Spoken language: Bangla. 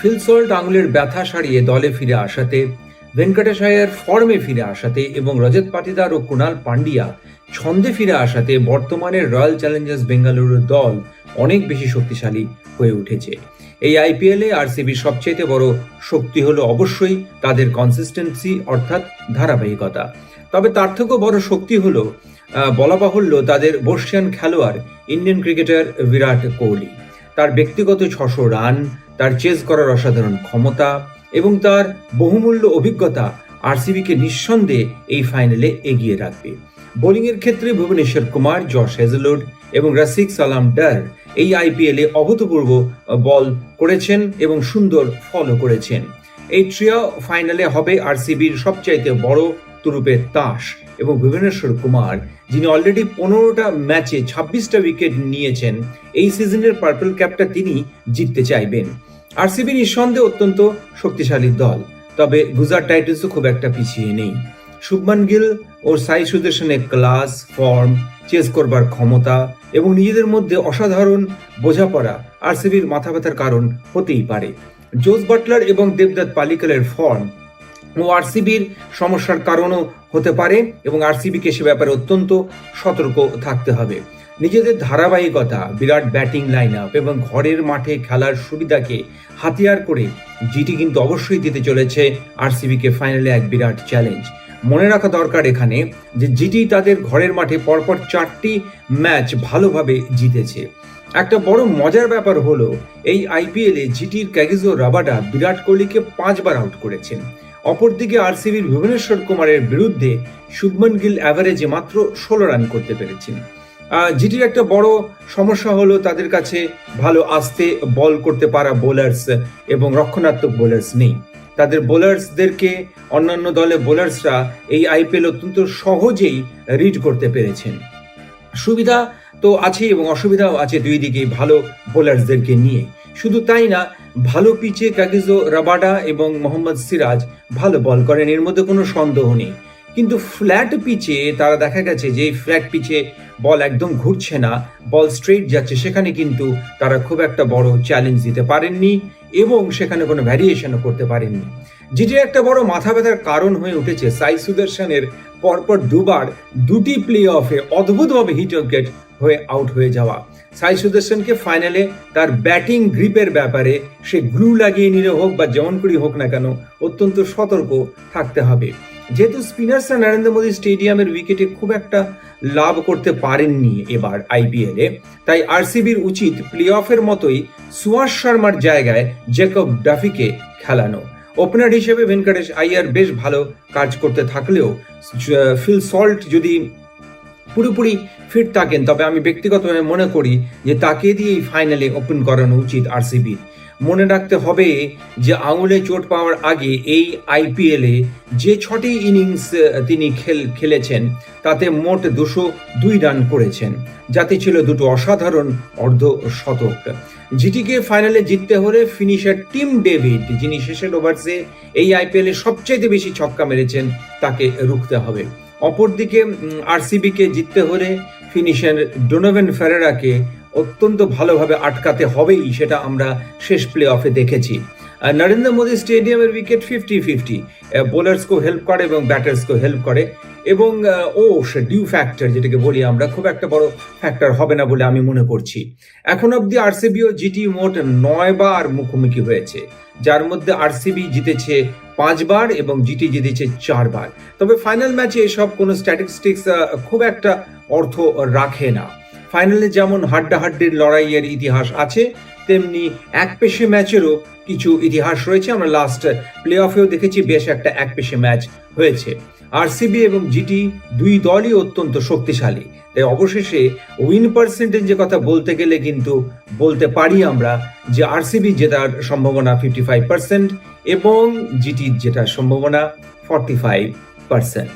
ফিল সল্ট আঙুলের ব্যথা সারিয়ে দলে ফিরে আসাতে, ভেঙ্কটেশ আয়ার ফর্মে ফিরে আসাতে এবং রজত পাটিদার ও কুণাল পান্ডিয়া ছন্দে ফিরে আসাতে বর্তমানে রয়্যাল চ্যালেঞ্জার্স বেঙ্গালুরুর দল অনেক বেশি শক্তিশালী হয়ে উঠেছে। এই আইপিএলে আরসিবির সবচেয়ে বড় শক্তি হলো অবশ্যই তাদের কনসিস্টেন্সি অর্থাৎ ধারাবাহিকতা। তবে তার থেকেও বড় শক্তি হলো বলা বাহুল্য তাদের বর্ষিয়ান খেলোয়াড় ইন্ডিয়ান ক্রিকেটার বিরাট কোহলি। তার ব্যক্তিগত 600 রান, তার চেস করার অসাধারণ ক্ষমতা এবং তার বহুমূল্য অভিজ্ঞতা আরসিবিকে নিঃসন্দেহে এই ফাইনালে এগিয়ে রাখবে। বোলিংয়ের ক্ষেত্রে ভুবনেশ্বর কুমার, জশ হেজলউড এবং রাসিক সালাম ডার এই আইপিএলে অভূতপূর্ব বল করেছেন এবং সুন্দর ফলো করেছেন। এই ট্রিও ফাইনালে হবে আরসিবির সবচাইতে বড় তুরুপের তাস এবং ভুবনেশ্বর কুমার, যিনি অলরেডি 15টা ম্যাচে 26টা উইকেট নিয়েছেন, এই সিজনের পার্পল ক্যাপটা তিনি জিততে চাইবেন। আরসিবি নিঃসন্দেহে অত্যন্ত শক্তিশালী দল, তবে গুজরাট টাইটান্সও খুব একটা পিছিয়ে নেই। শুভমান গিল ও সাই সুদর্শনের ক্লাস, ফর্ম, চেস করবার ক্ষমতা এবং নিজেদের মধ্যে অসাধারণ বোঝাপড়া আরসিবির মাথা ব্যথার কারণ হতেই পারে। জোস বাটলার এবং দেবদত্ত পালিকলের ফর্ম ও আরসিবির সমস্যার কারণও হতে পারে এবং আরসিবিকে সে ব্যাপারে অত্যন্ত সতর্ক থাকতে হবে। নিজেদের ধারাবাহিকতা, বিরাট ব্যাটিং লাইন আপ এবং ঘরের মাঠে খেলার সুবিধাকে হাতিয়ার করে জিটি কিন্তু অবশ্যই দিতে চলেছে আরসিবিকে ফাইনালে এক বিরাট চ্যালেঞ্জ। মনে রাখা দরকার এখানে যে জিটি তাদের ঘরের মাঠে পরপর 4টি ম্যাচ ভালোভাবে জিতেছে। একটা বড় মজার ব্যাপার হলো এই আইপিএলে জিটির কাগিজো রাবাডা বিরাট কোহলিকে 5 বার আউট করেছেন। অপরদিকে আরসিবির ভুবনেশ্বর কুমারের বিরুদ্ধে শুভমান গিল অ্যাভারেজে মাত্র 16 রান করতে পেরেছেন। জিটির একটা বড় সমস্যা হলো তাদের কাছে ভালো আস্তে বল করতে পারা বোলার্স এবং রক্ষণাত্মক বোলার্স নেই। তাদের বোলার্সদেরকে অন্যান্য দলের বোলার্সরা এই আইপিএল অত্যন্ত সহজেই রিড করতে পেরেছেন। সুবিধা তো আছে এবং অসুবিধাও আছে দুই দিকেই ভালো বোলার্সদেরকে নিয়ে। শুধু তাই না, ভালো পিচে কাগিজো রাবাডা এবং মোহাম্মদ সিরাজ ভালো বল করেন, এর মধ্যে কোনো সন্দেহ নেই। কিন্তু ফ্ল্যাট পিচে তারা দেখা গেছে যে ফ্ল্যাট পিচে বল একদম ঘুরছে না, বল স্ট্রেট যাচ্ছে, সেখানে কিন্তু তারা খুব একটা বড় চ্যালেঞ্জ দিতে পারেননি এবং সেখানে কোনো ভ্যারিয়েশনও করতে পারেননি। যেটি একটা বড় মাথা ব্যথার কারণ হয়ে উঠেছে সাই সুদর্শনের পরপর দুবার 2টি প্লে অফে অদ্ভুতভাবে হিট উইকেট হয়ে আউট হয়ে যাওয়া। সাই সুদর্শনকে ফাইনালে তার ব্যাটিং গ্রিপের ব্যাপারে সে গ্লু লাগিয়ে নিলে হোক বা যেমন করেই হোক না কেন অত্যন্ত সতর্ক থাকতে হবে। যেহেতু স্পিনার্সরা নরেন্দ্র মোদী স্টেডিয়ামের উইকেটে খুব একটা লাভ করতে পারেননি এবার আইপিএলে, তাই আরসিবির উচিত প্লে অফের মতোই সুয়াস শর্মার জায়গায় জেকব ডাফিকে খেলানো। ওপেনার হিসেবে ভেঙ্কটেশ আয়ার বেশ ভালো কাজ করতে থাকলেও ফিল সল্ট যদি পুরোপুরি ফিট থাকেন তবে আমি ব্যক্তিগতভাবে মনে করি যে তাকে দিয়ে এই ফাইনালে ওপেন করানো উচিত আরসিবির। মনে রাখতে হবে যে আঙুলে চোট পাওয়ার আগে এই আইপিএলে যে 6টি ইনিংস তিনি খেলেছেন তাতে মোট 202 রান করেছেন, যাতে ছিল 2টো অসাধারণ অর্ধশতক। জিটিকে ফাইনালে জিততে হলে ফিনিশার টিম ডেভিড, যিনি শেষের ওভার্সে এই আইপিএলে সবচাইতে বেশি ছক্কা মেরেছেন, তাকে রুখতে হবে। অপরদিকে আরসিবিকে জিততে হলে ফিনিশার ডোনোভেন ফেরেরাকে অত্যন্ত ভালোভাবে আটকাতে হবেই, সেটা আমরা শেষ প্লে অফে দেখেছি। নরেন্দ্র মোদী স্টেডিয়ামের উইকেট 50-50, বোলার্সকেও হেল্প করে এবং ব্যাটার্সকেও হেল্প করে এবং ডিউ ফ্যাক্টর যেটাকে বলি আমরা, খুব একটা বড় ফ্যাক্টর হবে না বলে আমি মনে করছি। এখন অব্দি আরসিবি ও জিটি মোট 9 বার মুখোমুখি হয়েছে, যার মধ্যে আরসিবি জিতেছে 5 বার এবং জিটি জিতেছে 4 বার। তবে ফাইনাল ম্যাচে এসব কোনো স্ট্যাটিস্টিক্স খুব একটা অর্থ রাখে না। ফাইনালে যেমন হাড্ডাহাড্ডির লড়াইয়ের ইতিহাস আছে, তেমনি একপেশে ম্যাচেরও কিছু ইতিহাস রয়েছে। আমরা লাস্ট প্লে অফেও দেখেছি বেশ একটা একপেশে ম্যাচ হয়েছে। আরসিবি এবং জিটি দুই দলই অত্যন্ত শক্তিশালী, তাই অবশেষে উইন পার্সেন্টেজের কথা বলতে গেলে কিন্তু বলতে পারি আমরা যে আরসিবি জেতার সম্ভাবনা 55% এবং জিটির জেতার সম্ভাবনা 45%।